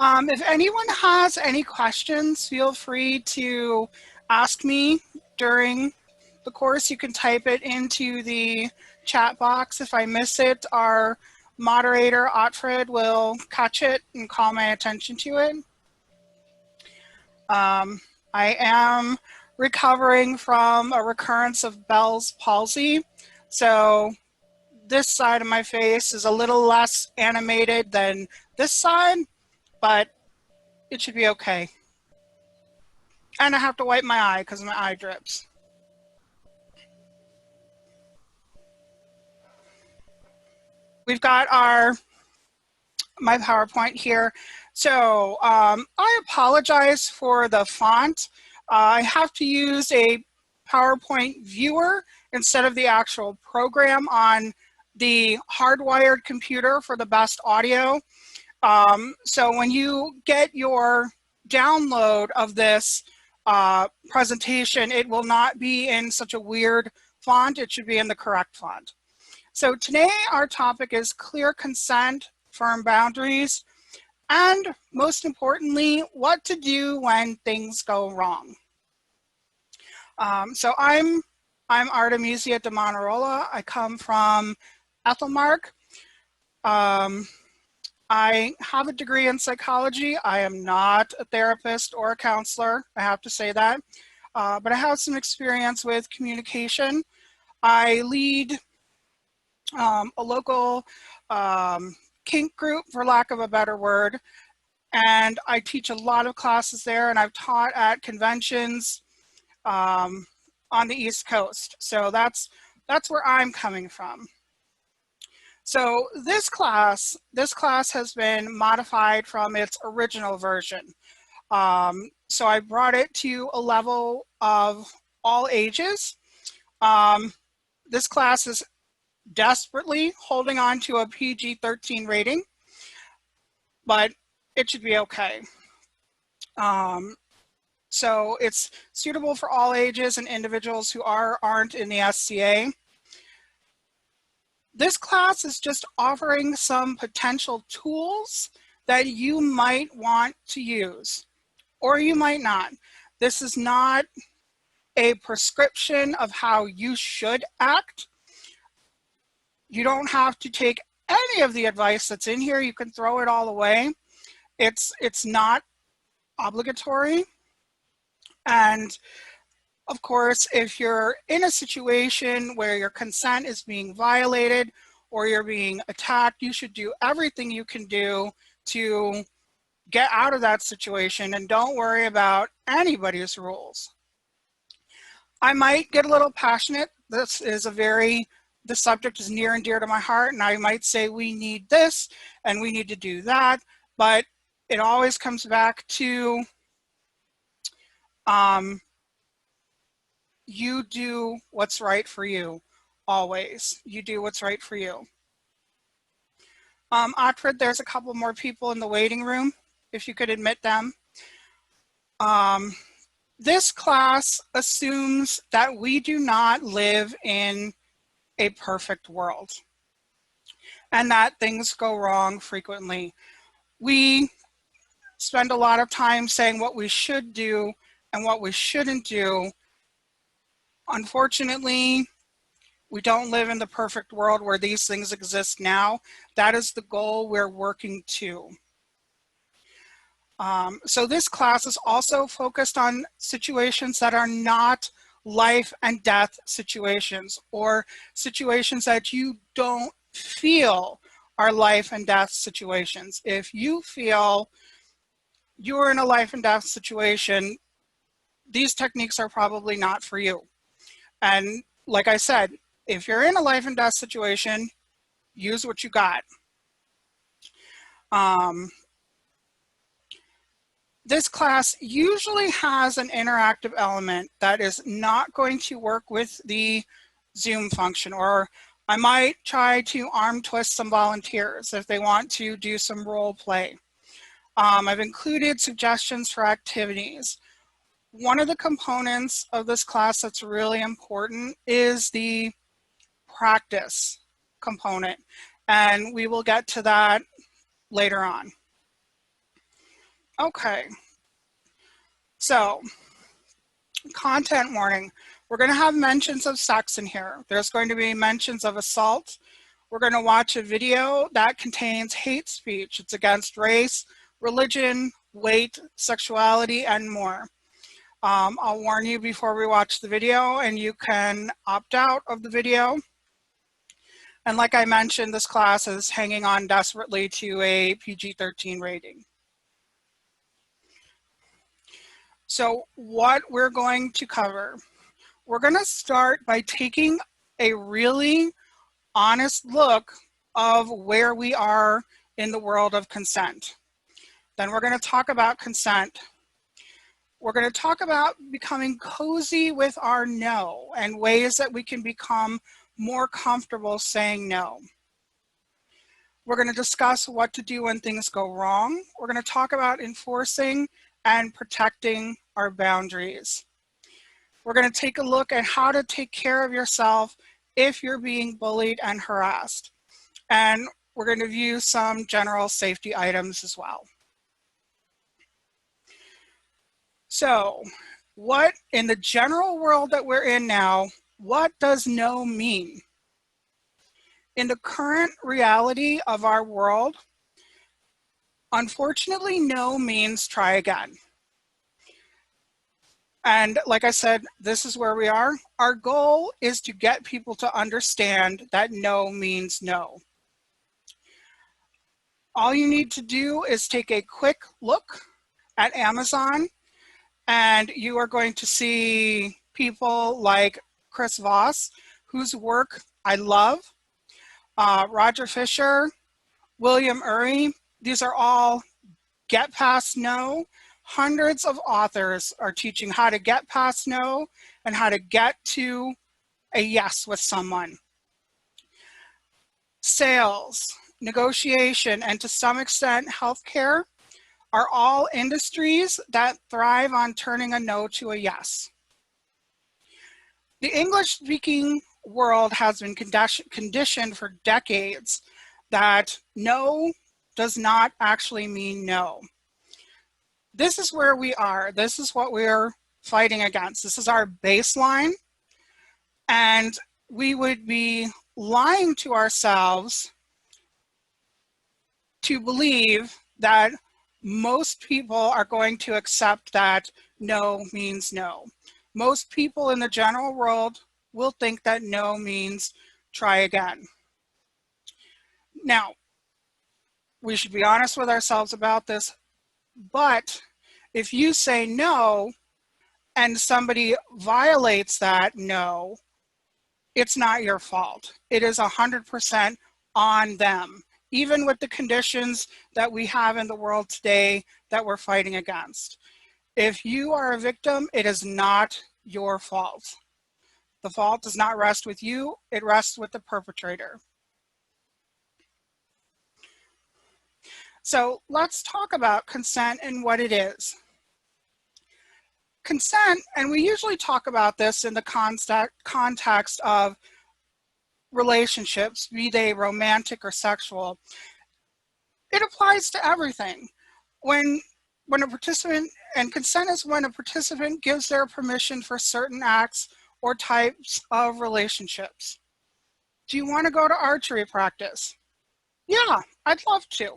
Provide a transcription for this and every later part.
If anyone has any questions, feel free to ask me during the course. You can type it into the chat box. If I miss it, our moderator, Otfred, will catch it and call my attention to it. I am recovering from a recurrence of Bell's palsy, so this side of my face is a little less animated than this side, but it should be okay. And I have to wipe my eye because my eye drips. We've got my PowerPoint here. So I apologize for the font. I have to use a PowerPoint viewer instead of the actual program on the hardwired computer for the best audio. So when you get your download of this presentation, it will not be in such a weird font. It should be in the correct font. So today our topic is clear consent, firm boundaries, and most importantly, what to do when things go wrong. So I'm Artemisia de Manarola. I come from Ethelmark. I have a degree in psychology. I am not a therapist or a counselor, I have to say that, but I have some experience with communication. I lead a local kink group, for lack of a better word, and I teach a lot of classes there, and I've taught at conventions on the East Coast. So that's where I'm coming from. So this class has been modified from its original version. So I brought it to a level of all ages. This class is desperately holding on to a PG-13 rating, but it should be okay. So it's suitable for all ages and individuals who aren't in the SCA. This class is just offering some potential tools that you might want to use, or you might not. This is not a prescription of how you should act. You don't have to take any of the advice that's in here. You can throw it all away. It's not obligatory. And of course, if you're in a situation where your consent is being violated or you're being attacked, you should do everything you can do to get out of that situation and don't worry about anybody's rules. I might get a little passionate. The subject is near and dear to my heart, and I might say we need this and we need to do that, but it always comes back to you do what's right for you, always. You do what's right for you. Otfred, there's a couple more people in the waiting room, if you could admit them. This class assumes that we do not live in a perfect world and that things go wrong frequently. We spend a lot of time saying what we should do and what we shouldn't do. Unfortunately, we don't live in the perfect world where these things exist now. That is the goal we're working to. So this class is also focused on situations that are not life and death situations, or situations that you don't feel are life and death situations. If you feel you're in a life and death situation, these techniques are probably not for you. And like I said, if you're in a life and death situation, use what you got. This class usually has an interactive element that is not going to work with the Zoom function, or I might try to arm twist some volunteers if they want to do some role play. I've included suggestions for activities. One of the components of this class that's really important is the practice component, and we will get to that later on. Okay, so content warning. We're going to have mentions of sex in here. There's going to be mentions of assault. We're going to watch a video that contains hate speech. It's against race, religion, weight, sexuality, and more. I'll warn you before we watch the video, and you can opt out of the video. And like I mentioned, this class is hanging on desperately to a PG-13 rating. So what we're going to cover, we're going to start by taking a really honest look of where we are in the world of consent. Then we're going to talk about consent. We're going to talk about becoming cozy with our no and ways that we can become more comfortable saying no. We're going to discuss what to do when things go wrong. We're going to talk about enforcing and protecting our boundaries. We're going to take a look at how to take care of yourself if you're being bullied and harassed. And we're going to view some general safety items as well. So, what in the general world that we're in now, what does no mean? In the current reality of our world, unfortunately, no means try again. And like I said, this is where we are. Our goal is to get people to understand that no means no. All you need to do is take a quick look at Amazon, and you are going to see people like Chris Voss, whose work I love, Roger Fisher, William Ury. These are all get past no. Hundreds of authors are teaching how to get past no and how to get to a yes with someone. Sales, negotiation, and to some extent healthcare are all industries that thrive on turning a no to a yes. The English-speaking world has been conditioned for decades that no does not actually mean no. This is where we are. This is what we're fighting against. This is our baseline. And we would be lying to ourselves to believe that most people are going to accept that no means no. Most people in the general world will think that no means try again. Now, we should be honest with ourselves about this, but if you say no and somebody violates that no, it's not your fault. It is 100% on them, even with the conditions that we have in the world today that we're fighting against. If you are a victim, it is not your fault. The fault does not rest with you, it rests with the perpetrator. So let's talk about consent and what it is. Consent, and we usually talk about this in the context of relationships, be they romantic or sexual. It applies to everything. When a participant, and consent is when a participant gives their permission for certain acts or types of relationships. Do you want to go to archery practice? Yeah, I'd love to.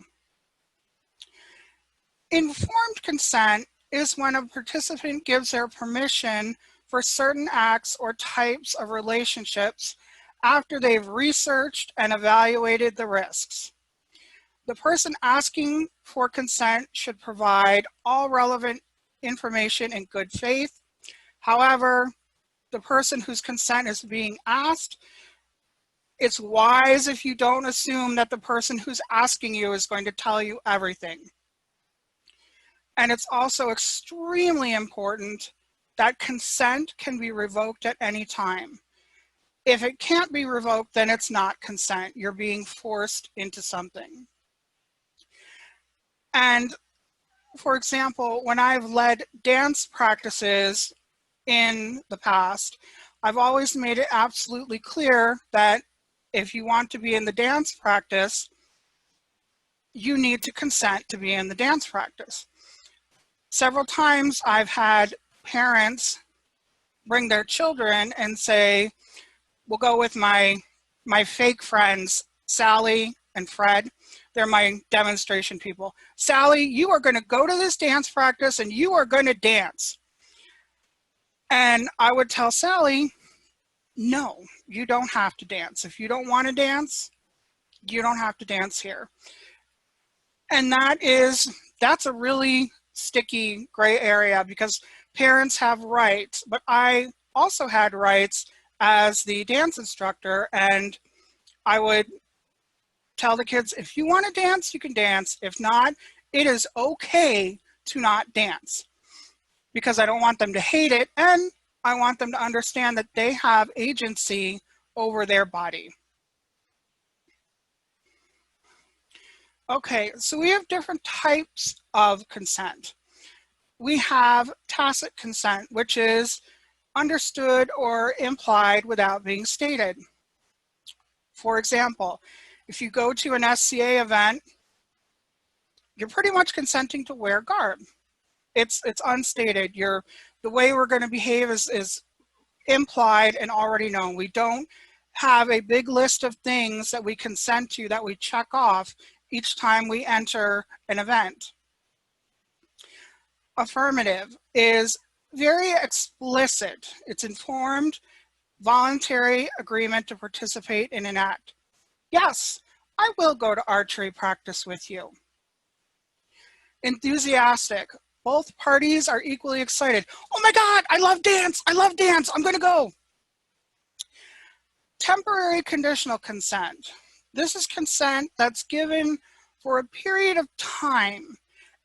Informed consent is when a participant gives their permission for certain acts or types of relationships after they've researched and evaluated the risks. The person asking for consent should provide all relevant information in good faith. However, the person whose consent is being asked, it's wise if you don't assume that the person who's asking you is going to tell you everything. And it's also extremely important that consent can be revoked at any time. If it can't be revoked, then it's not consent. You're being forced into something. And for example, when I've led dance practices in the past, I've always made it absolutely clear that if you want to be in the dance practice, you need to consent to be in the dance practice. Several times I've had parents bring their children and say, we'll go with my fake friends, Sally and Fred. They're my demonstration people. Sally, you are going to go to this dance practice and you are going to dance. And I would tell Sally, no, you don't have to dance. If you don't want to dance, you don't have to dance here. And that's a really sticky gray area because parents have rights, but I also had rights as the dance instructor, and I would tell the kids, if you want to dance, you can dance. If not, it is okay to not dance, because I don't want them to hate it, and I want them to understand that they have agency over their body. Okay, so we have different types of consent. We have tacit consent, which is understood or implied without being stated. For example, if you go to an SCA event, you're pretty much consenting to wear garb. It's unstated. The way we're going to behave is implied and already known. We don't have a big list of things that we consent to that we check off each time we enter an event. Affirmative is very explicit. It's informed, voluntary agreement to participate in an act. Yes, I will go to archery practice with you. Enthusiastic. Both parties are equally excited. Oh my God, I love dance. I love dance. I'm going to go. Temporary conditional consent. This is consent that's given for a period of time,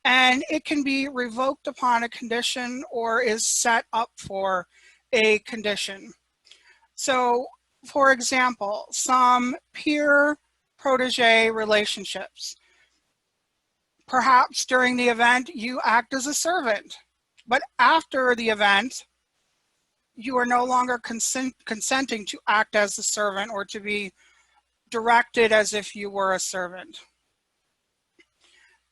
and it can be revoked upon a condition or is set up for a condition. So, for example, some peer-protege relationships. Perhaps during the event, you act as a servant, but after the event, you are no longer consenting to act as a servant or to be directed as if you were a servant.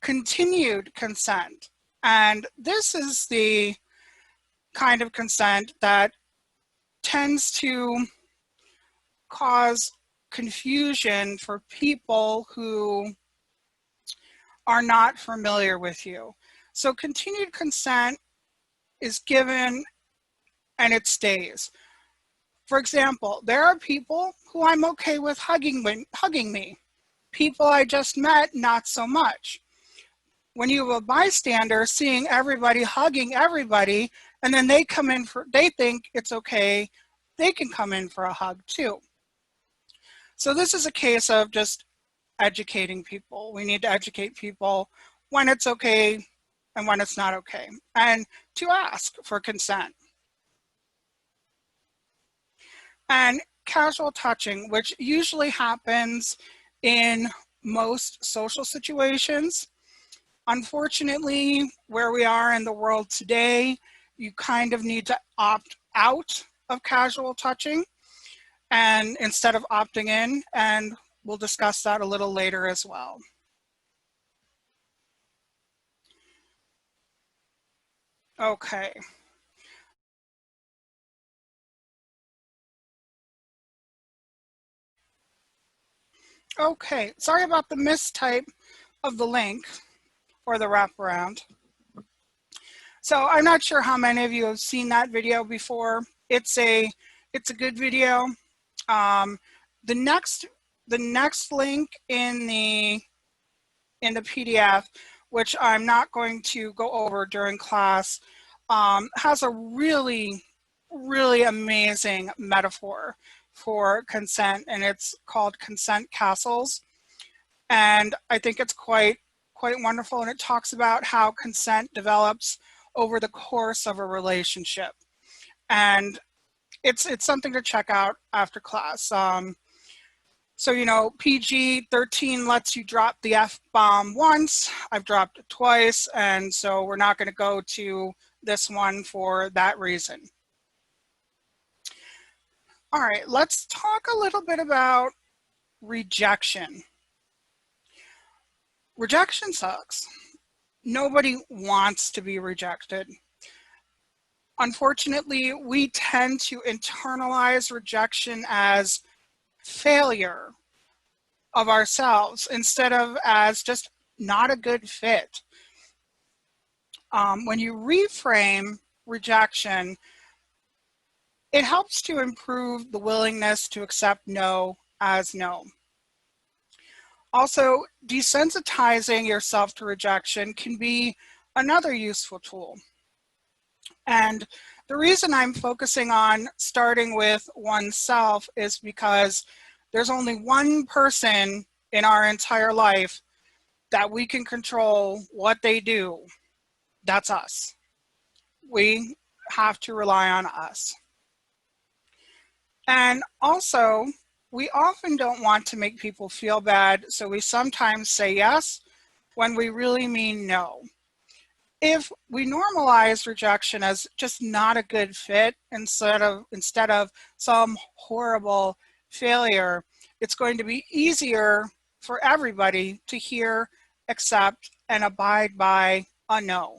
Continued consent. And this is the kind of consent that tends to cause confusion for people who are not familiar with you. So continued consent is given and it stays. For example, there are people who I'm okay with hugging me. People I just met, not so much. When you have a bystander seeing everybody hugging everybody, and then they think it's okay, they can come in for a hug too. So this is a case of just educating people. We need to educate people when it's okay and when it's not okay, and to ask for consent. And casual touching, which usually happens in most social situations. Unfortunately, where we are in the world today, you kind of need to opt out of casual touching and instead of opting in, and we'll discuss that a little later as well. Okay. Okay, sorry about the mistype of the link or the wraparound. So I'm not sure how many of you have seen that video before. It's a good video. The next link in the PDF, which I'm not going to go over during class, has a really amazing metaphor for consent, and it's called Consent Castles. And I think it's quite wonderful, and it talks about how consent develops over the course of a relationship. And it's something to check out after class. So, you know, PG-13 lets you drop the F-bomb once. I've dropped it twice, and so we're not going to go to this one for that reason. All right, let's talk a little bit about rejection. Rejection sucks. Nobody wants to be rejected. Unfortunately, we tend to internalize rejection as failure of ourselves instead of as just not a good fit. When you reframe rejection, it helps to improve the willingness to accept no as no. Also, desensitizing yourself to rejection can be another useful tool. And the reason I'm focusing on starting with oneself is because there's only one person in our entire life that we can control what they do. That's us. We have to rely on us. And also, we often don't want to make people feel bad, so we sometimes say yes when we really mean no. If we normalize rejection as just not a good fit instead of some horrible failure, it's going to be easier for everybody to hear, accept, and abide by a no.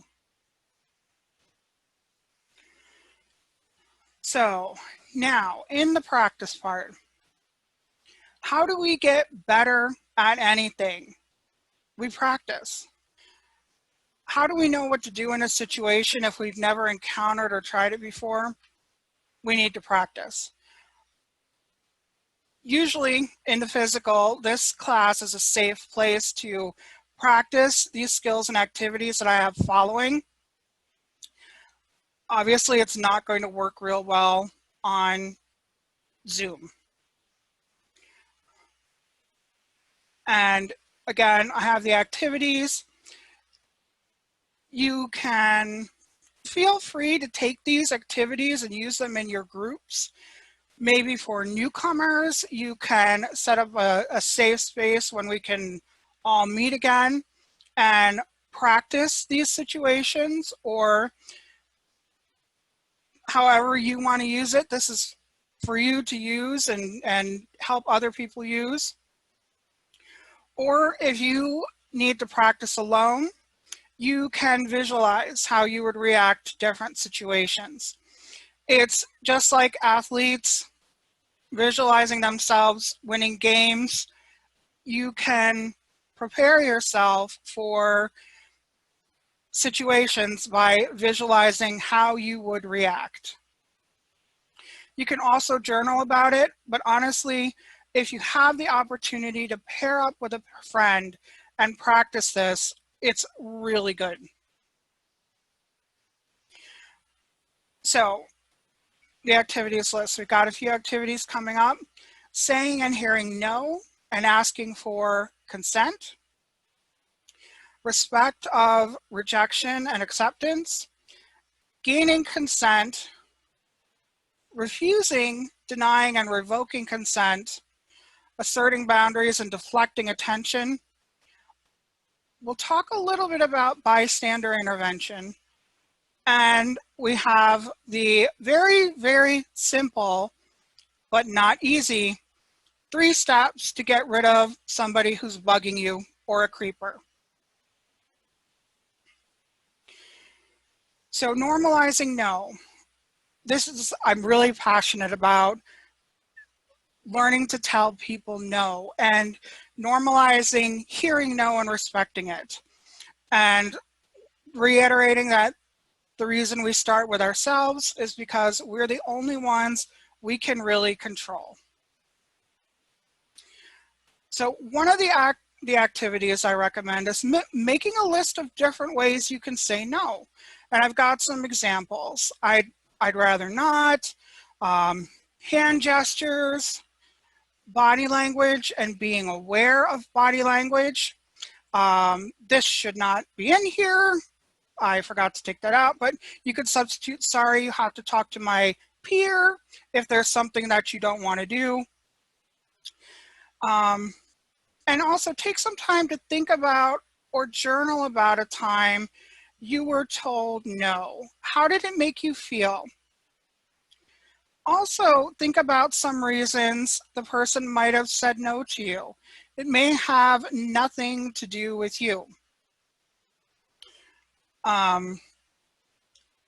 So now, in the practice part, how do we get better at anything? We practice. How do we know what to do in a situation if we've never encountered or tried it before? We need to practice. Usually in the physical, this class is a safe place to practice these skills and activities that I have following. Obviously, it's not going to work real well on Zoom. And again, I have the activities. You can feel free to take these activities and use them in your groups. Maybe for newcomers, you can set up a safe space when we can all meet again and practice these situations, or however you want to use it. This is for you to use and help other people use. Or if you need to practice alone, you can visualize how you would react to different situations. It's just like athletes visualizing themselves winning games. You can prepare yourself for situations by visualizing how you would react. You can also journal about it, but honestly, if you have the opportunity to pair up with a friend and practice this, it's really good. So the activities list, we've got a few activities coming up. Saying and hearing no and asking for consent. Respect of rejection and acceptance. Gaining consent. Refusing, denying, and revoking consent. Asserting boundaries and deflecting attention. We'll talk a little bit about bystander intervention. And we have the very, very simple, but not easy, 3 steps to get rid of somebody who's bugging you or a creeper. So normalizing no. I'm really passionate about learning to tell people no and normalizing hearing no and respecting it. And reiterating that the reason we start with ourselves is because we're the only ones we can really control. So one of the activities I recommend is making a list of different ways you can say no. And I've got some examples. I'd rather not, hand gestures, body language and being aware of body language. This should not be in here. I forgot to take that out, but you could substitute, sorry, you have to talk to my peer if there's something that you don't want to do. And also take some time to think about or journal about a time you were told no. How did it make you feel? Also, think about some reasons the person might have said no to you. It may have nothing to do with you.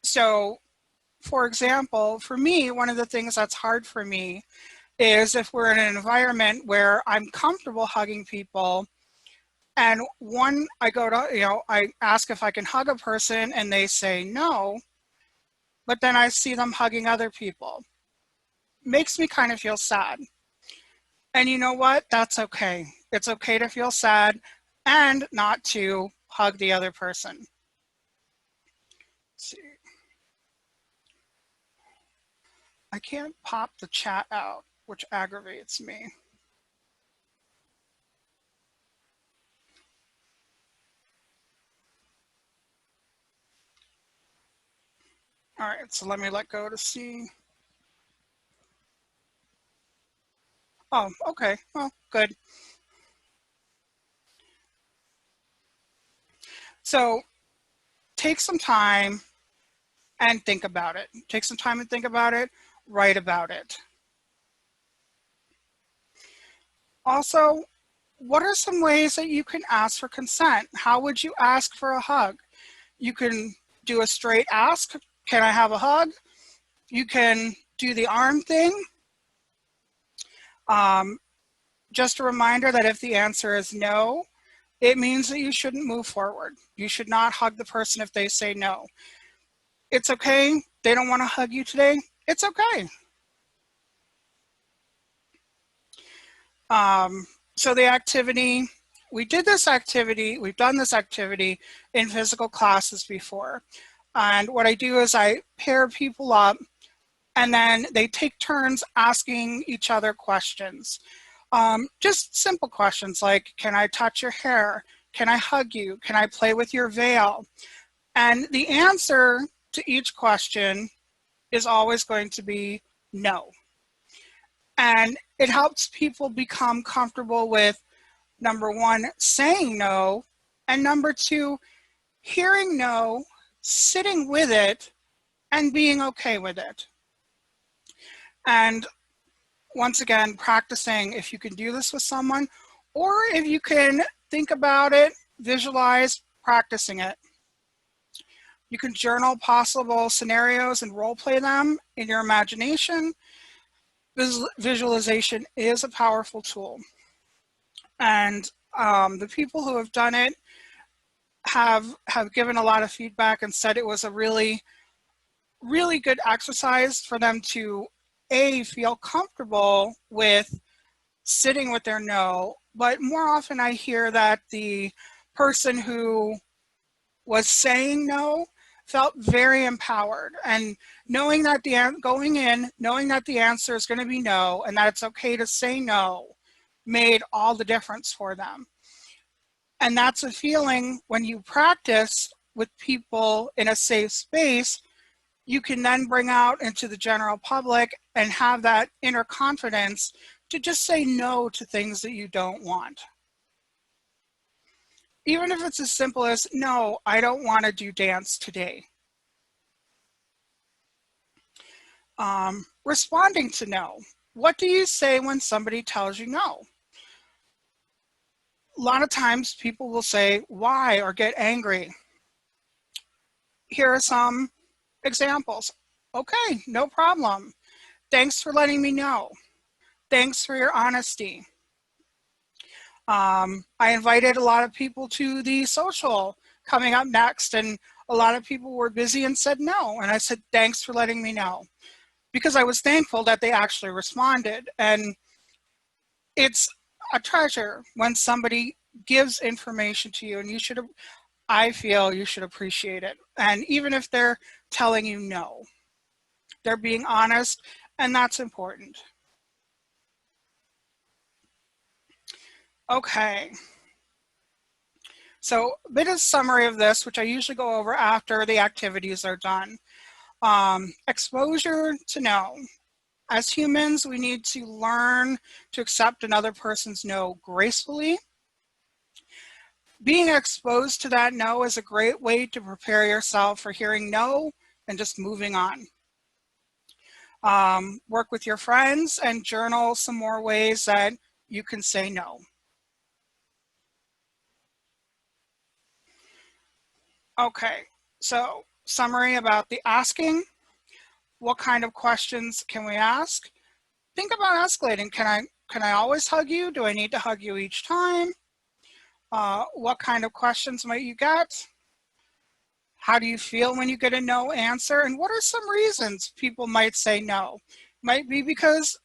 So, for example, for me, one of the things that's hard for me is if we're in an environment where I'm comfortable hugging people, and I go to, I ask if I can hug a person and they say no, but then I see them hugging other people. Makes me kind of feel sad. And you know what? That's okay. It's okay to feel sad and not to hug the other person. Let's see. I can't pop the chat out, which aggravates me. All right, so let me let go to see. Oh, okay. Well, good. So take some time and think about it. Take some time and think about it. Write about it. Also, what are some ways that you can ask for consent? How would you ask for a hug? You can do a straight ask. Can I have a hug? You can do the arm thing. Just a reminder that if the answer is no, it means that you shouldn't move forward. You should not hug the person if they say no. It's okay. They don't want to hug you today. It's okay. So the activity, we've done this activity in physical classes before. And what I do is I pair people up and then they take turns asking each other questions. Just simple questions like, can I touch your hair? Can I hug you? Can I play with your veil? And the answer to each question is always going to be no. And it helps people become comfortable with, number one, saying no, and number two, hearing no, sitting with it, and being okay with it. And once again, practicing if you can do this with someone, or if you can think about it, visualize, practicing it. You can journal possible scenarios and role play them in your imagination. Visualization is a powerful tool. And the people who have done it have given a lot of feedback and said it was a really, really good exercise for them to feel comfortable with sitting with their no, but more often I hear that the person who was saying no felt very empowered, and knowing that knowing that the answer is going to be no and that it's okay to say no made all the difference for them. And that's a feeling when you practice with people in a safe space, you can then bring out into the general public and have that inner confidence to just say no to things that you don't want. Even if it's as simple as, no, I don't want to do dance today. Responding to no. What do you say when somebody tells you no? A lot of times people will say, why, or get angry. Here are some examples. Okay, no problem. Thanks for letting me know. Thanks for your honesty. I invited a lot of people to the social coming up next, and a lot of people were busy and said no. And I said, thanks for letting me know, because I was thankful that they actually responded. And it's a treasure when somebody gives information to you, and I feel you should appreciate it. And even if they're telling you no, they're being honest, and that's important. Okay. So a bit of summary of this, which I usually go over after the activities are done. Exposure to no. As humans, we need to learn to accept another person's no gracefully. Being exposed to that no is a great way to prepare yourself for hearing no and just moving on. Work with your friends and journal some more ways that you can say no. Okay, So, summary about the asking. What kind of questions can we ask? Think about escalating. Can I always hug you? Do I need to hug you each time? What kind of questions might you get? How do you feel when you get a no answer? And what are some reasons people might say no? Might be because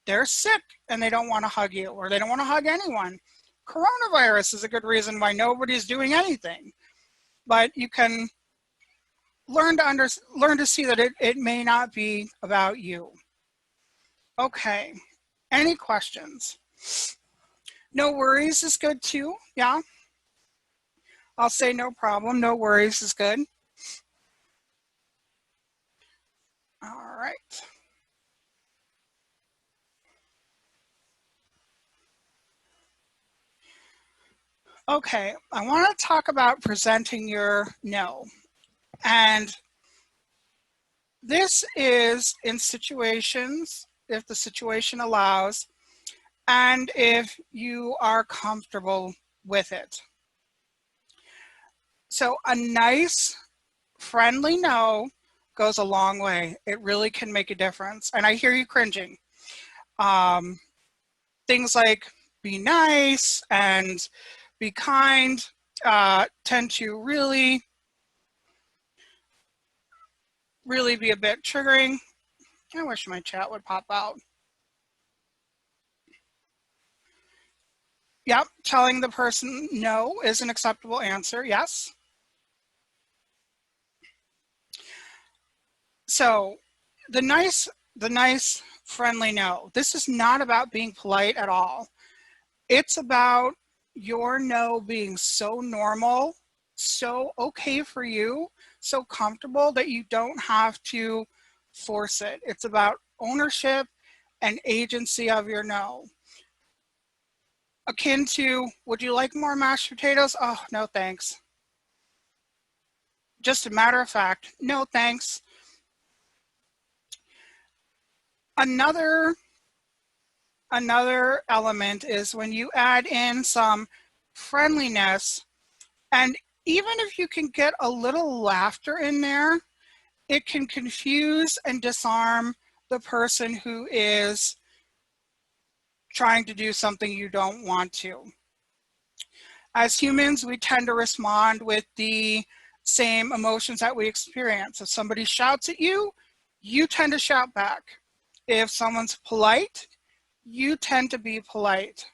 they're sick and they don't want to hug you, or they don't want to hug anyone. Coronavirus is a good reason why nobody's doing anything. But you can learn to see that it may not be about you. Okay, any questions? No worries is good too, yeah? I'll say no problem, no worries is good. All right. Okay, I want to talk about presenting your no. And this is in situations, if the situation allows, and if you are comfortable with it. So a nice, friendly no goes a long way. It really can make a difference. And I hear you cringing. Things like be nice and be kind tend to really be a bit triggering. I wish my chat would pop out. Yep, telling the person no is an acceptable answer, yes. So the nice, friendly no. This is not about being polite at all. It's about your no being so normal, so okay for you, so comfortable that you don't have to force it. It's about ownership and agency of your no. Akin to, would you like more mashed potatoes? Oh, no thanks. Just a matter of fact, no thanks. Another element is when you add in some friendliness, and even if you can get a little laughter in there, it can confuse and disarm the person who is trying to do something you don't want to. As humans, we tend to respond with the same emotions that we experience. If somebody shouts at you, you tend to shout back. If someone's polite, you tend to be polite.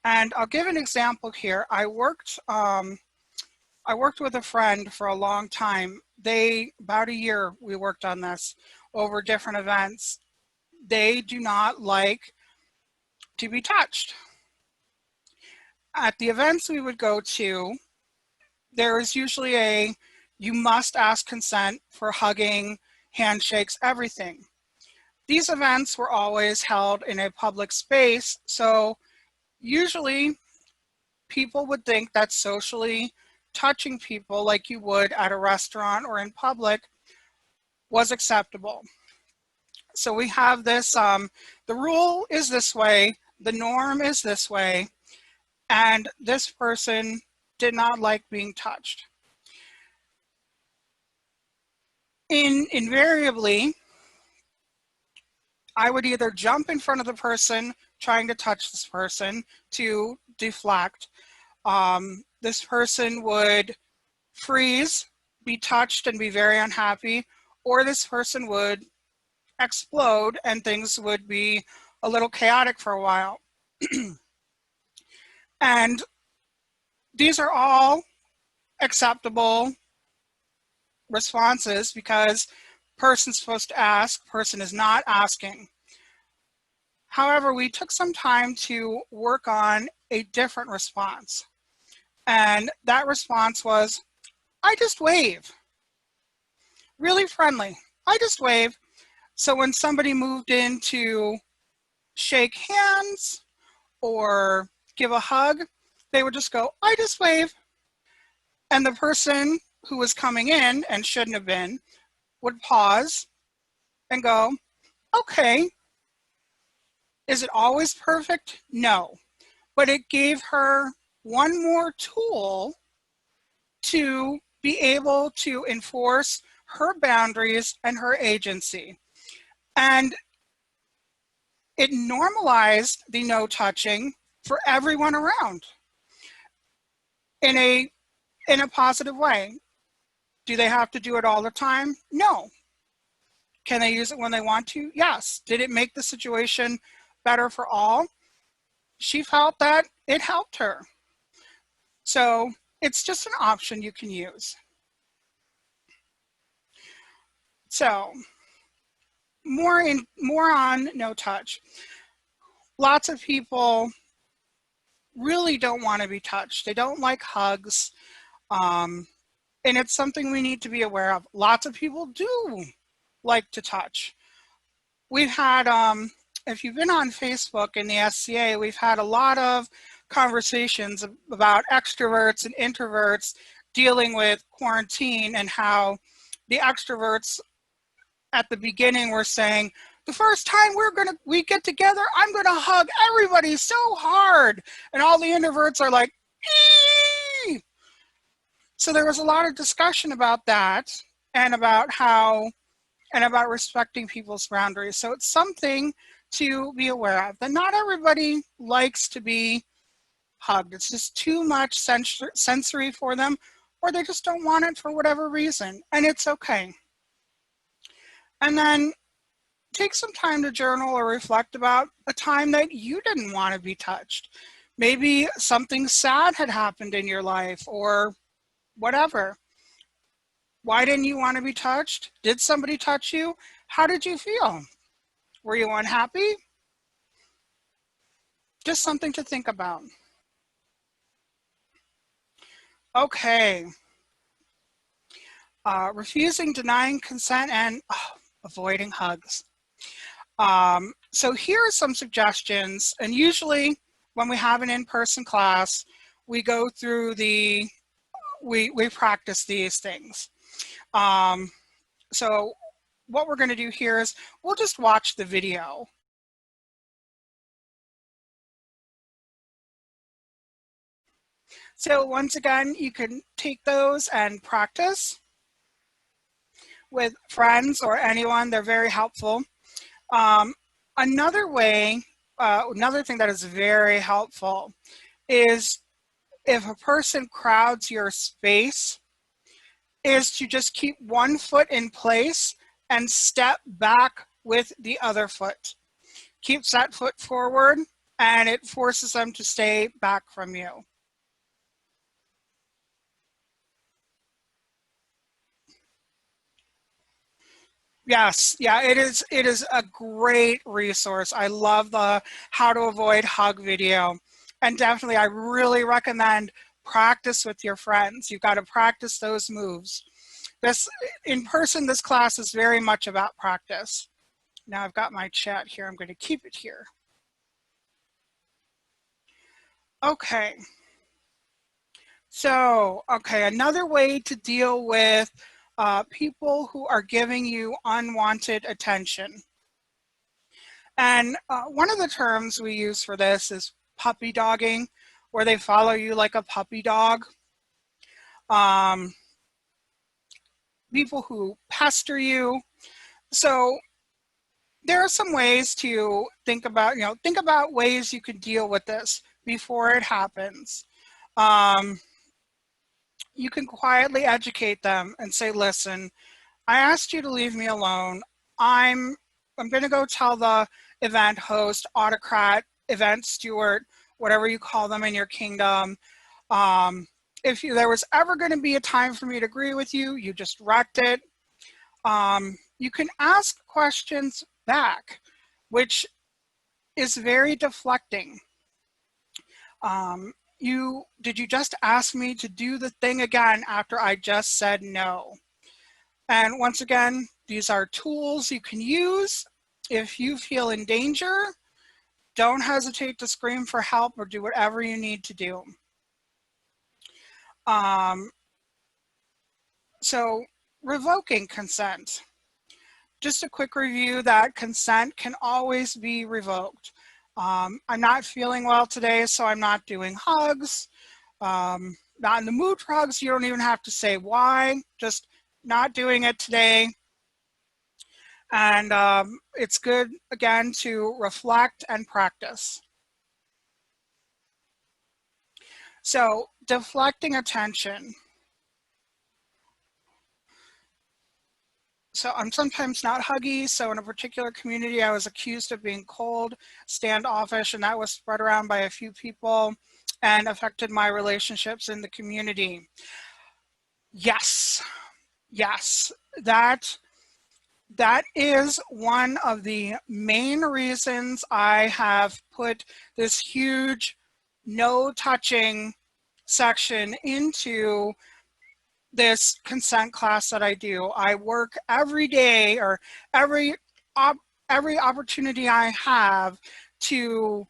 And I'll give an example here. I worked with a friend for a long time. About a year, we worked on this over different events. They do not like to be touched. At the events we would go to, there is usually you must ask consent for hugging, handshakes, everything. These events were always held in a public space, so usually people would think that socially touching people like you would at a restaurant or in public was acceptable. So we have this, the rule is this way, the norm is this way, and this person did not like being touched. Invariably, I would either jump in front of the person trying to touch this person to deflect. This person would freeze, be touched, and be very unhappy, or this person would explode and things would be a little chaotic for a while. And these are all acceptable responses because person's supposed to ask, person is not asking. However, we took some time to work on a different response. And that response was, I just wave. Really friendly. I just wave. So when somebody moved in to shake hands or give a hug, they would just go, I just wave. And the person who was coming in and shouldn't have been would pause and go, okay. Is it always perfect? No. But it gave her one more tool to be able to enforce her boundaries and her agency. And it normalized the no touching for everyone around in a positive way. Do they have to do it all the time? No. Can they use it when they want to? Yes. Did it make the situation better for all? She felt that it helped her. So it's just an option you can use. So more on no touch. Lots of people really don't want to be touched. They don't like hugs. And it's something we need to be aware of. Lots of people do like to touch. We've had, if you've been on Facebook in the SCA, we've had a lot of conversations about extroverts and introverts dealing with quarantine, and how the extroverts at the beginning were saying, the first time we get together, I'm gonna hug everybody so hard. And all the introverts are like, eee! So there was a lot of discussion about that, and about about respecting people's boundaries. So it's something to be aware of, that not everybody likes to be hugged. It's just too much sensory for them, or they just don't want it for whatever reason, and it's okay. And then take some time to journal or reflect about a time that you didn't want to be touched. Maybe something sad had happened in your life, or whatever. Why didn't you want to be touched? Did somebody touch you? How did you feel? Were you unhappy? Just something to think about. Okay. Refusing, denying consent, and avoiding hugs. So here are some suggestions, and usually when we have an in-person class, we go through we practice these things. So what we're going to do here is we'll just watch the video. So once again, you can take those and practice with friends or anyone. They're very helpful. Another way, another thing that is very helpful is if a person crowds your space, is to just keep one foot in place and step back with the other foot. Keeps that foot forward, and it forces them to stay back from you. Yes, yeah, it is a great resource. I love the how to avoid hug video. And definitely, I really recommend practice with your friends. You've got to practice those moves. In person, this class is very much about practice. Now I've got my chat here. I'm going to keep it here. Okay. So, okay, another way to deal with people who are giving you unwanted attention. And one of the terms we use for this is puppy dogging, where they follow you like a puppy dog. People who pester you. So there are some ways to think about, think about ways you could deal with this before it happens. You can quietly educate them and say, listen, I asked you to leave me alone. I'm going to go tell the event host, autocrat, event steward, whatever you call them in your kingdom. If there was ever going to be a time for me to agree with you, you just wrecked it. You can ask questions back, which is very deflecting. Did you just ask me to do the thing again after I just said no? And once again, these are tools you can use. If you feel in danger, don't hesitate to scream for help or do whatever you need to do. So revoking consent. Just a quick review that consent can always be revoked. I'm not feeling well today, so I'm not doing hugs. not in the mood for hugs. You don't even have to say why, just not doing it today. And it's good, again, to reflect and practice. So deflecting attention. So I'm sometimes not huggy. So in a particular community, I was accused of being cold, standoffish, and that was spread around by a few people and affected my relationships in the community. Yes, yes, that is one of the main reasons I have put this huge no touching section into this consent class that I do. I work every day, or every opportunity I have, to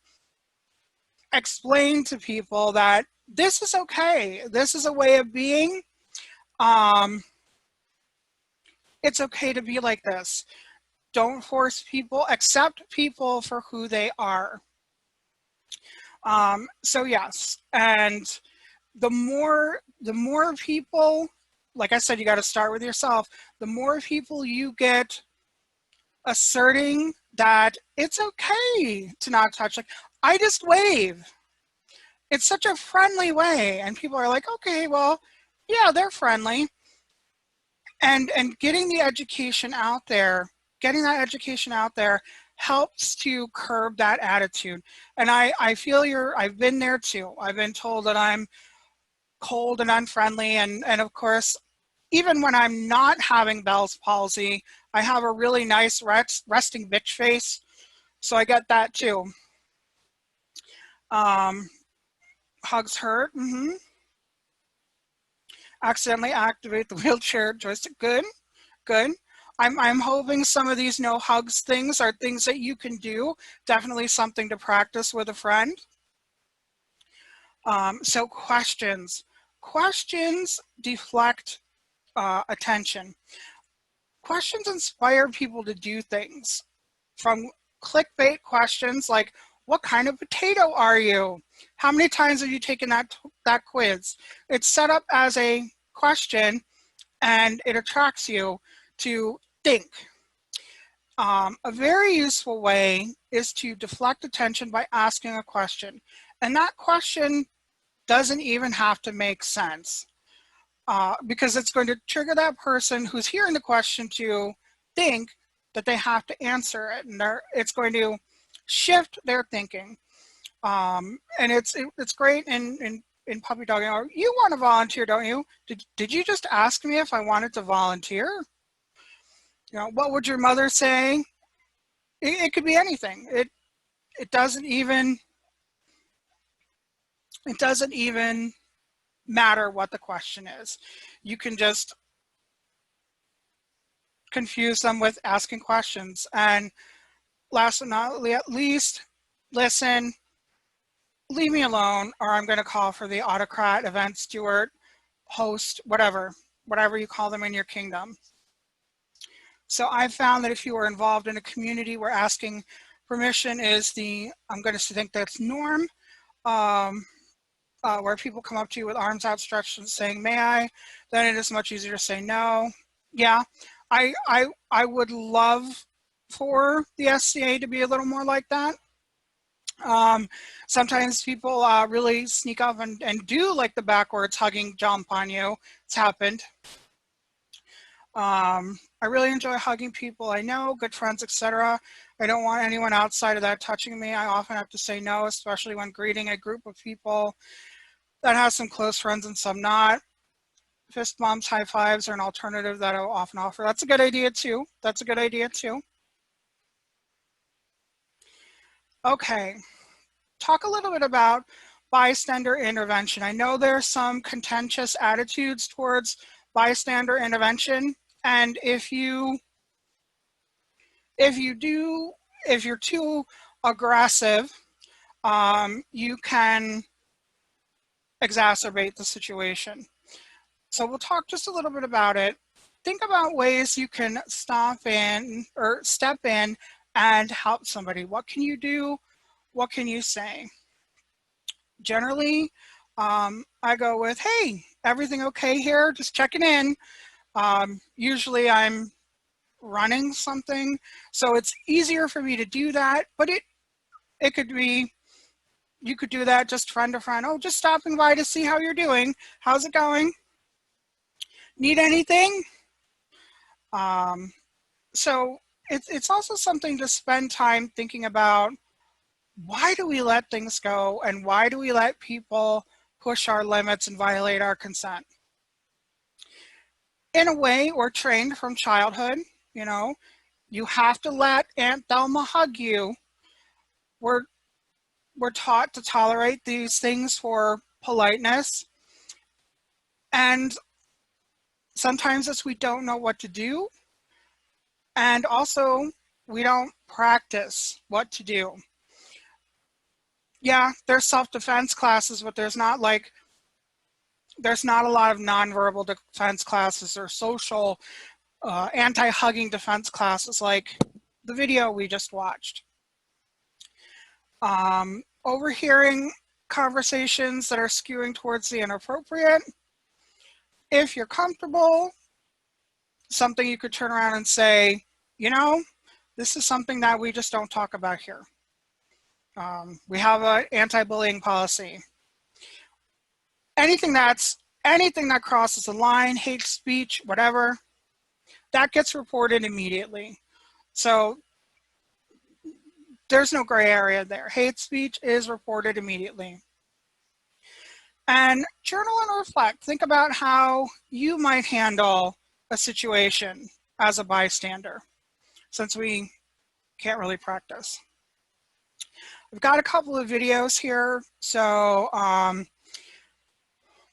explain to people that this is okay. This is a way of being. It's okay to be like this. Don't force people, accept people for who they are. So yes, and the more people, like I said, you got to start with yourself. The more people you get asserting that it's okay to not touch, like, I just wave. It's such a friendly way, and people are like, okay, well, yeah, they're friendly. And getting the education out there, getting that education out there helps to curb that attitude. And I feel I've been there too. I've been told that I'm cold and unfriendly, and of course, even when I'm not having Bell's palsy, I have a really nice resting bitch face, so I get that too. Hugs hurt. Accidentally activate the wheelchair joystick. Good, good. I'm hoping some of these no hugs things are things that you can do. Definitely something to practice with a friend. So questions. Questions deflect attention. Questions inspire people to do things. From clickbait questions like, what kind of potato are you? How many times have you taken that quiz? It's set up as a question, and it attracts you to think. A very useful way is to deflect attention by asking a question. And that question doesn't even have to make sense, because it's going to trigger that person who's hearing the question to think that they have to answer it, and it's going to shift their thinking. And it's great in puppy dogging. You want to volunteer, don't you? Did you just ask me if I wanted to volunteer? You know, what would your mother say? It could be anything. It doesn't even matter what the question is. You can just confuse them with asking questions. And last but not least, listen, leave me alone, or I'm going to call for the autocrat, event steward, host, whatever you call them in your kingdom. So I've found that if you are involved in a community where asking permission is I'm going to think that's norm, where people come up to you with arms outstretched and saying, may I, then it is much easier to say no. Yeah, I would love for the SCA to be a little more like that. Sometimes people really sneak up and do like the backwards hugging jump on you. It's happened. I really enjoy hugging people I know, good friends, etc. I don't want anyone outside of that touching me. I often have to say no, especially when greeting a group of people that has some close friends and some not. Fist bumps, high fives are an alternative that I'll often offer. That's a good idea too. Okay, talk a little bit about bystander intervention. I know there's some contentious attitudes towards bystander intervention, and if you're too aggressive, you can exacerbate the situation. So we'll talk just a little bit about it. Think about ways you can step in and help somebody. What can you do? What can you say? Generally, I go with, hey, everything okay here? Just checking in. Usually I'm running something, so it's easier for me to do that, but it could be, you could do that just friend to friend. Oh, just stopping by to see how you're doing. How's it going? Need anything? So it's also something to spend time thinking about, why do we let things go and why do we let people push our limits and violate our consent? In a way, we're trained from childhood, you know, you have to let Aunt Thelma hug you. We're taught to tolerate these things for politeness. And sometimes it's we don't know what to do. And also, we don't practice what to do. Yeah, there's self-defense classes, but there's not a lot of nonverbal defense classes or social anti-hugging defense classes like the video we just watched. Overhearing conversations that are skewing towards the inappropriate. If you're comfortable, something you could turn around and say, you know, this is something that we just don't talk about here. We have an anti-bullying policy. Anything that crosses the line, hate speech, whatever, that gets reported immediately. So there's no gray area there. Hate speech is reported immediately. And journal and reflect. Think about how you might handle a situation as a bystander, since we can't really practice. We've got a couple of videos here, so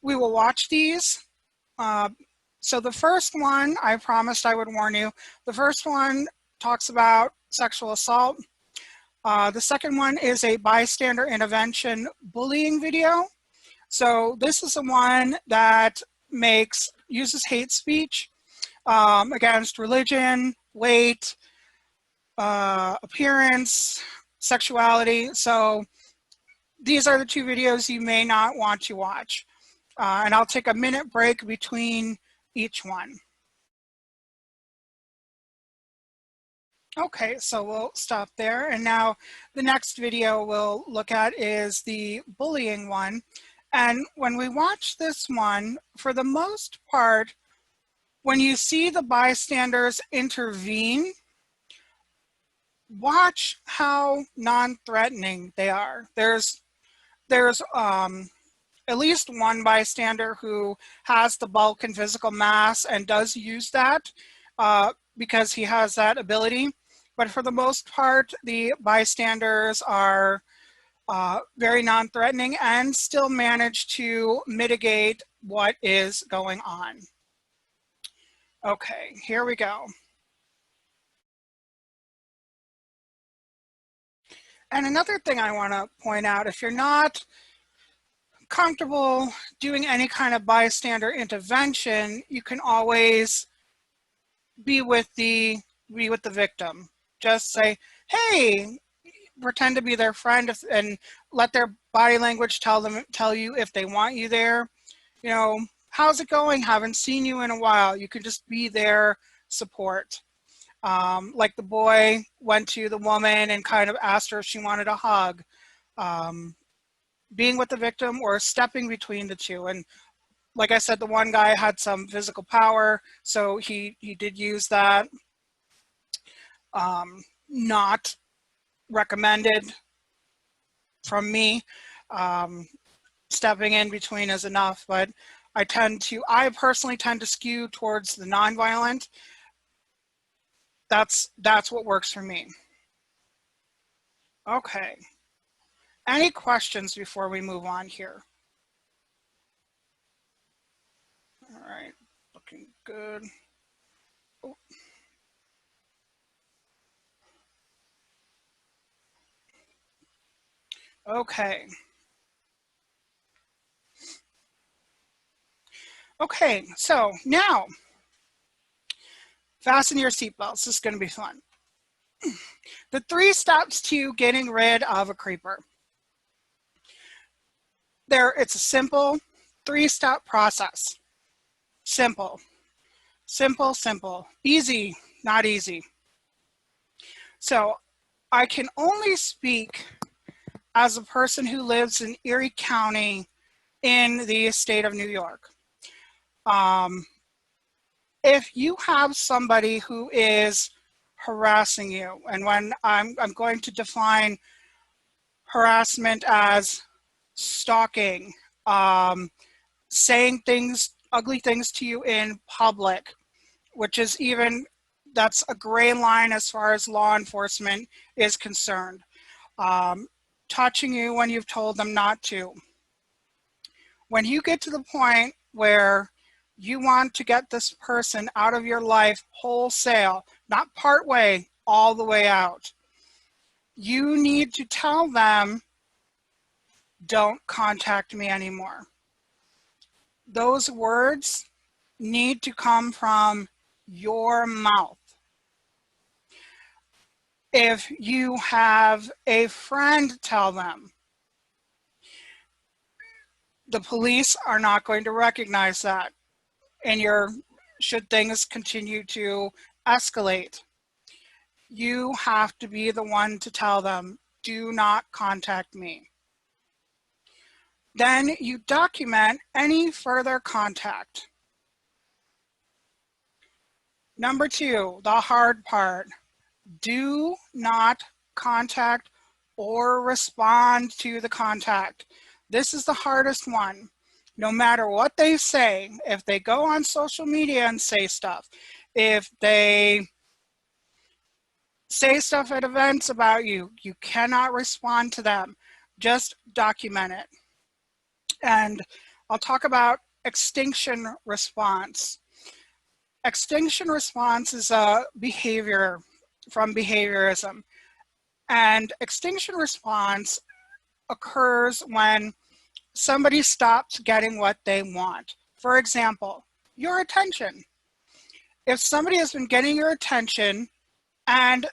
we will watch these. So the first one, I promised I would warn you, the first one talks about sexual assault. The second one is a bystander intervention bullying video. So this is the one that uses hate speech against religion, weight, appearance, sexuality. So these are the two videos you may not want to watch. And I'll take a minute break between each one. Okay, so we'll stop there. And now the next video we'll look at is the bullying one. And when we watch this one, for the most part, when you see the bystanders intervene, watch how non-threatening they are. There's at least one bystander who has the bulk and physical mass and does use that because he has that ability. But for the most part, the bystanders are very non-threatening and still manage to mitigate what is going on. Okay, here we go. And another thing I want to point out, if you're not comfortable doing any kind of bystander intervention, you can always be with the victim. Just say, hey, pretend to be their friend and let their body language tell you if they want you there. You know, how's it going? Haven't seen you in a while. You can just be their support. Like the boy went to the woman and kind of asked her if she wanted a hug. Being with the victim or stepping between the two. And like I said, the one guy had some physical power, so he did use that. Not recommended from me. Stepping in between is enough, but I personally tend to skew towards the nonviolent. That's what works for me. Okay. Any questions before we move on here? All right, looking good. Oh. Okay. Okay, so now, fasten your seatbelts. This is going to be fun. The 3 steps to getting rid of a creeper. It's a simple 3-step process. Simple, simple, simple. Easy, not easy. So I can only speak as a person who lives in Erie County in the state of New York. If you have somebody who is harassing you, and when I'm going to define harassment as stalking, saying things, ugly things to you in public, which is that's a gray line as far as law enforcement is concerned. Touching you when you've told them not to. When you get to the point where you want to get this person out of your life wholesale, not part way, all the way out, you need to tell them, don't contact me anymore. Those words need to come from your mouth. If you have a friend tell them, the police are not going to recognize that. And should things continue to escalate, you have to be the one to tell them, do not contact me. Then you document any further contact. Number 2, the hard part. Do not contact or respond to the contact. This is the hardest one. No matter what they say, if they go on social media and say stuff, if they say stuff at events about you, you cannot respond to them. Just document it. And I'll talk about extinction response. Extinction response is a behavior from behaviorism. And extinction response occurs when somebody stops getting what they want. For example, your attention. If somebody has been getting your attention and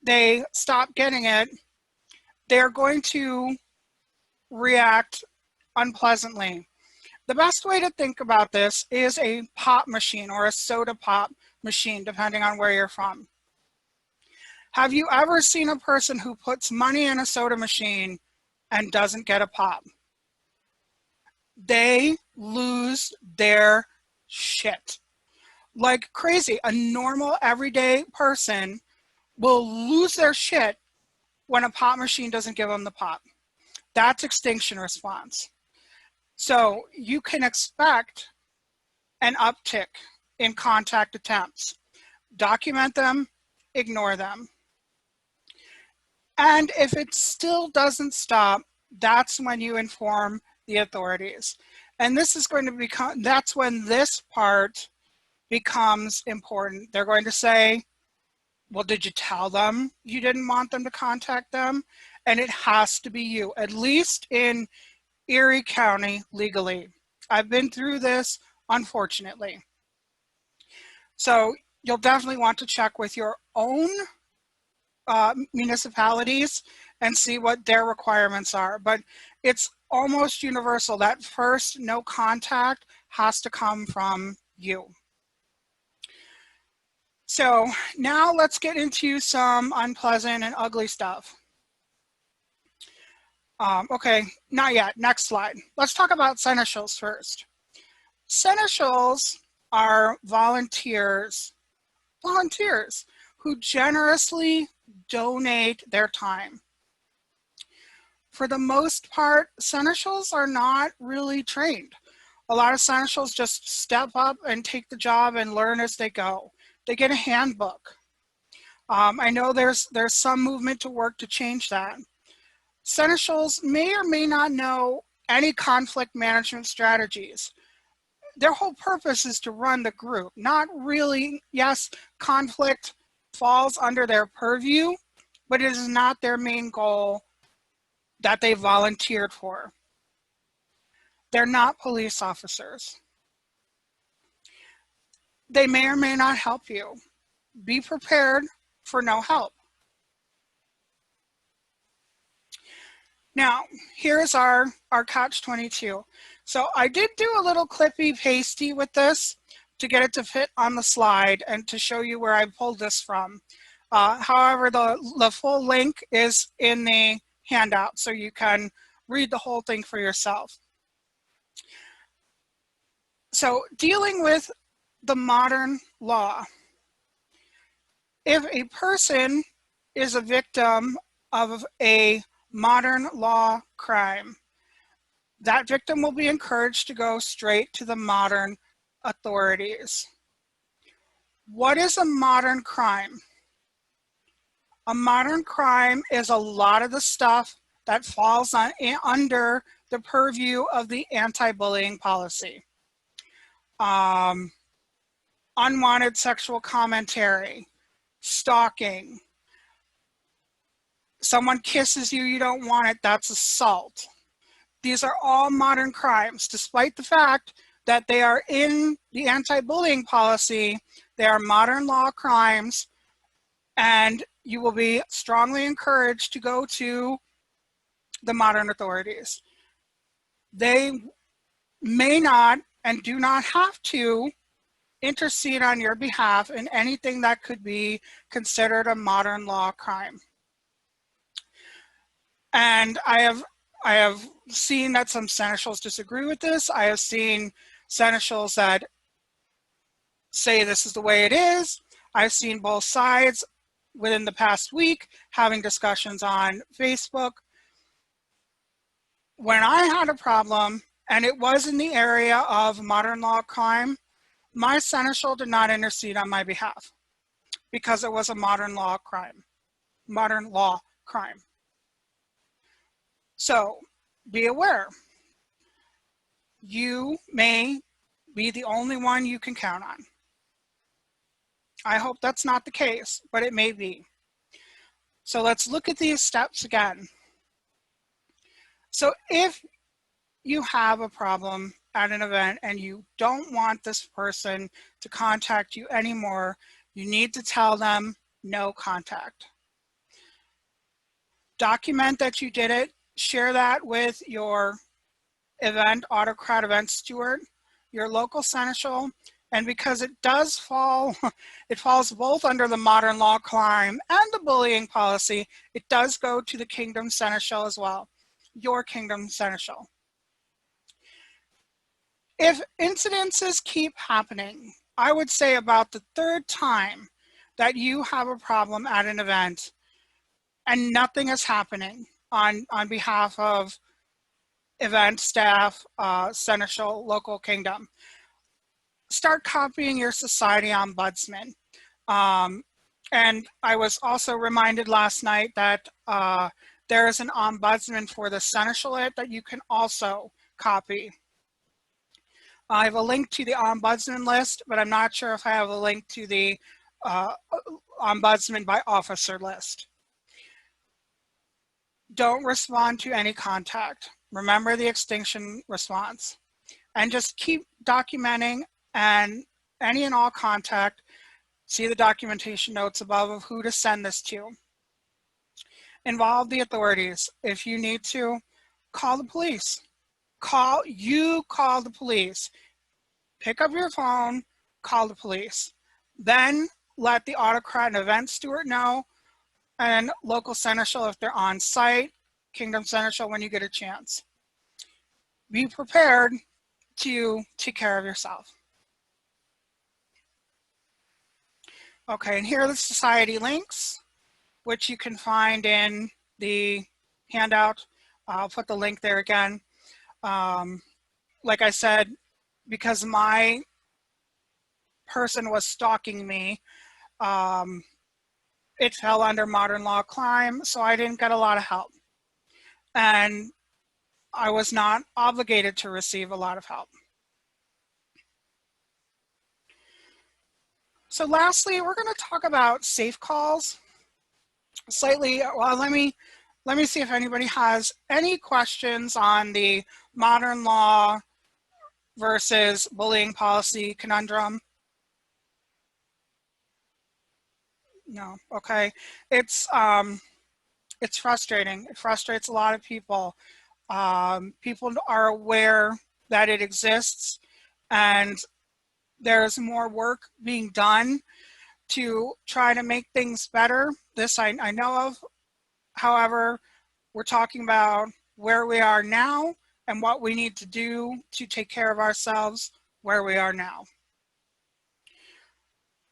they stop getting it, they're going to react unpleasantly. The best way to think about this is a pop machine or a soda pop machine, depending on where you're from. Have you ever seen a person who puts money in a soda machine and doesn't get a pop? They lose their shit like crazy. A normal everyday person will lose their shit when a pop machine doesn't give them the pop. That's extinction response. So you can expect an uptick in contact attempts. Document them, ignore them. And if it still doesn't stop, that's when you inform the authorities. And this is going to that's when this part becomes important. They're going to say, well, did you tell them you didn't want them to contact them? And it has to be you, at least in Erie County legally. I've been through this, unfortunately. So you'll definitely want to check with your own municipalities and see what their requirements are. But it's almost universal. That first no contact has to come from you. So now let's get into some unpleasant and ugly stuff. Okay, not yet. Next slide. Let's talk about seneschals first. Seneschals are volunteers who generously donate their time. For the most part, seneschals are not really trained. A lot of seneschals just step up and take the job and learn as they go. They get a handbook. I know there's some movement to work to change that. Seneschals may or may not know any conflict management strategies. Their whole purpose is to run the group, not really, yes, conflict falls under their purview, but it is not their main goal that they volunteered for. They're not police officers. They may or may not help you. Be prepared for no help. Now, here's our catch-22. So I did do a little clippy pasty with this to get it to fit on the slide and to show you where I pulled this from. However, the full link is in the handout, so you can read the whole thing for yourself. So dealing with the modern law. If a person is a victim of a modern law crime, that victim will be encouraged to go straight to the modern authorities. What is a modern crime? A modern crime is a lot of the stuff that falls under the purview of the anti-bullying policy. Unwanted sexual commentary, stalking, someone kisses you, you don't want it, that's assault. These are all modern crimes, despite the fact that they are in the anti-bullying policy. They are modern law crimes, and you will be strongly encouraged to go to the modern authorities. They may not and do not have to intercede on your behalf in anything that could be considered a modern law crime. And I have seen that some seneschals disagree with this. I have seen seneschals that say this is the way it is. I've seen both sides within the past week having discussions on Facebook. When I had a problem, and it was in the area of modern law crime, my seneschal did not intercede on my behalf because it was a modern law crime. Modern law crime. So be aware. You may be the only one you can count on. I hope that's not the case, but it may be. So let's look at these steps again. So if you have a problem at an event and you don't want this person to contact you anymore, you need to tell them no contact. Document that you did it, share that with your event autocrat event steward, your local seneschal, and because it does fall, it falls both under the modern law crime and the bullying policy, it does go to the kingdom seneschal as well, your kingdom seneschal. If incidences keep happening, I would say about the third time that you have a problem at an event and nothing is happening on behalf of event staff, seneschal, local kingdom, start copying your society ombudsman. And I was also reminded last night that there is an ombudsman for the seneschalate that you can also copy. I have a link to the ombudsman list, but I'm not sure if I have a link to the ombudsman by officer list. Don't respond to any contact. Remember the extinction response. And just keep documenting and any and all contact. See the documentation notes above of who to send this to. Involve the authorities. If you need to, call the police. Call the police. Pick up your phone, call the police. Then let the autocrat and event steward know, and local seneschal if they're on site, kingdom seneschal when you get a chance. Be prepared to take care of yourself. Okay, and here are the society links, which you can find in the handout. I'll put the link there again. Like I said, because my person was stalking me, it fell under modern law crime, so I didn't get a lot of help. And I was not obligated to receive a lot of help. So lastly, we're going to talk about safe calls. Slightly, well, let me see if anybody has any questions on the modern law versus bullying policy conundrum. No, okay. It's It's frustrating. It frustrates a lot of people. People are aware that it exists, and there's more work being done to try to make things better. This I know of. However, we're talking about where we are now and what we need to do to take care of ourselves where we are now.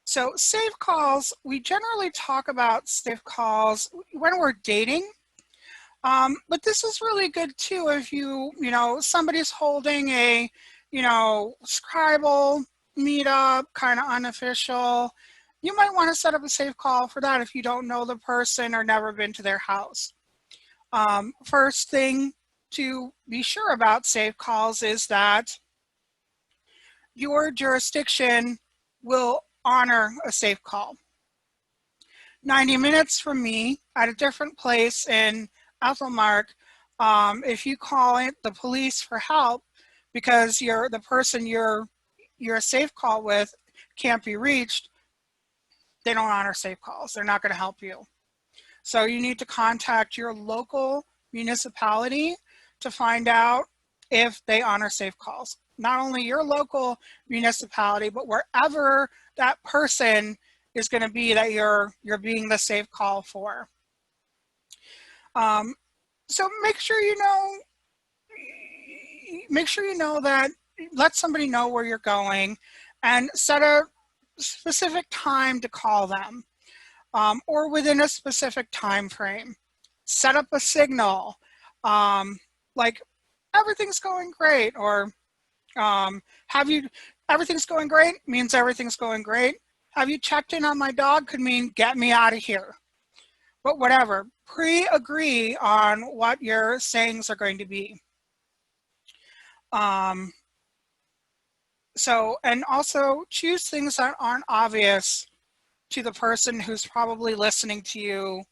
So safe calls, we generally talk about safe calls when we're dating. But this is really good too if you know, somebody's holding a, Scribble, meetup, kind of unofficial. You might want to set up a safe call for that if you don't know the person or never been to their house. First thing to be sure about safe calls is that your jurisdiction will honor a safe call. 90 minutes from me at a different place in Ethelmark, if you call it the police for help because the person you're a safe call with can't be reached, they don't honor safe calls. They're not going to help you. So you need to contact your local municipality to find out if they honor safe calls. Not only your local municipality, but wherever that person is going to be that you're being the safe call for. So make sure you know that, let somebody know where you're going and set a specific time to call them, or within a specific time frame. Set up a signal, like everything's going great, or everything's going great means everything's going great. Have you checked in on my dog could mean get me out of here. But whatever, pre-agree on what your sayings are going to be. And also choose things that aren't obvious to the person who's probably listening to you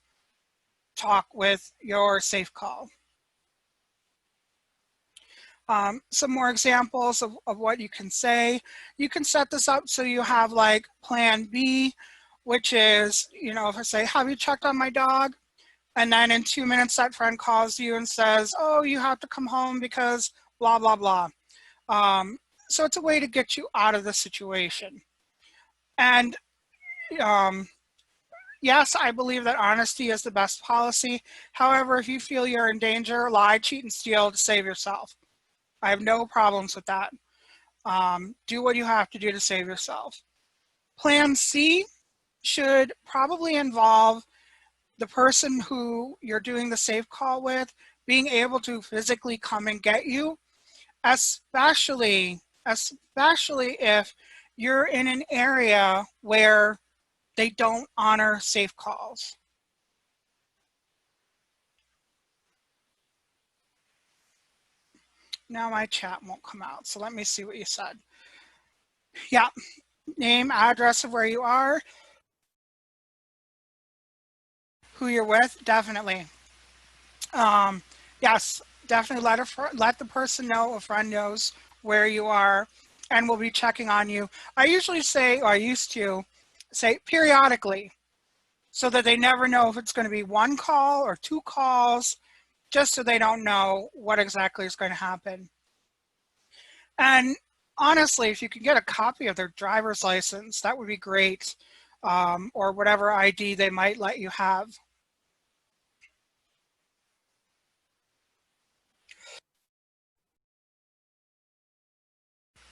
talk with your safe call. Some more examples of what you can say. You can set this up so you have like plan B, which is, if I say, have you checked on my dog? And then in 2 minutes, that friend calls you and says, oh, you have to come home because blah, blah, blah. So it's a way to get you out of the situation. And yes, I believe that honesty is the best policy. However, if you feel you're in danger, lie, cheat, and steal to save yourself. I have no problems with that. Do what you have to do to save yourself. Plan C should probably involve the person who you're doing the safe call with being able to physically come and get you, especially if you're in an area where they don't honor safe calls. Now my chat won't come out, so let me see what you said. Yeah, name, address of where you are, who you're with, definitely. Yes, definitely let the person know, a friend knows where you are and will be checking on you. I usually say, or I used to say periodically, so that they never know if it's going to be one call or two calls, just so they don't know what exactly is going to happen. And honestly, if you can get a copy of their driver's license, that would be great, or whatever ID they might let you have.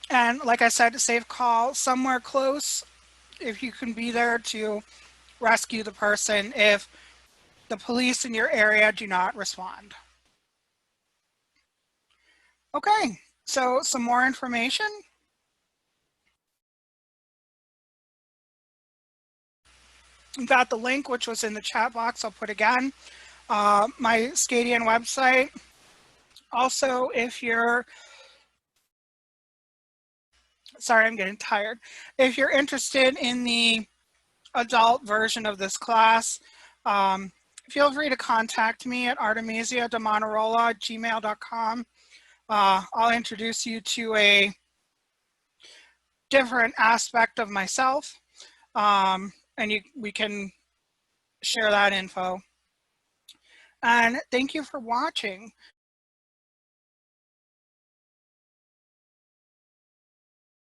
And like I said, safe call somewhere close if you can be there to rescue the person if the police in your area do not respond. Okay, so some more information. You got the link, which was in the chat box. I'll put again. My Scadian website. Also, if you're, sorry, I'm getting tired. If you're interested in the adult version of this class, feel free to contact me at artemisia.manarola@gmail.com. I'll introduce you to a different aspect of myself, and we can share that info. And thank you for watching.